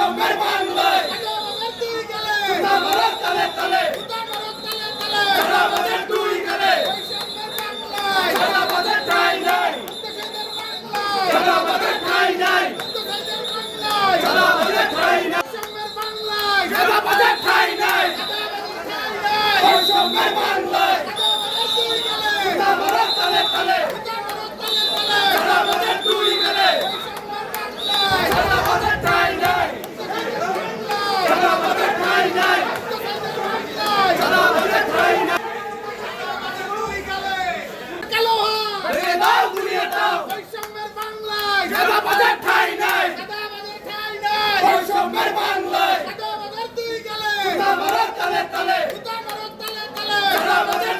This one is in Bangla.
বৈষম্যের বাংলায় তালে তালে চাঁদাবাজের দুই গেলে চাঁদাবাজের ঠাঁই নাই চাঁদাবাজের ঠাঁই নাই চাঁদাবাজের ঠাঁই নাই চাঁদাবাজের ঠাঁই নাই বৈষম্যের বাংলায় তালে তালে চাঁদাবাজের দুই গেলে চাঁদাবাজের ঠাঁই নাই চাঁদাবাজের ঠাঁই নাই চাঁদাবাজের ঠাঁই নাই ভেঙে দাও গুড়িয়ে দাও চাঁদাবাজের ঠাঁই নাই বৈষম্যের বাংলায় তালে তালে চাঁদাবাজের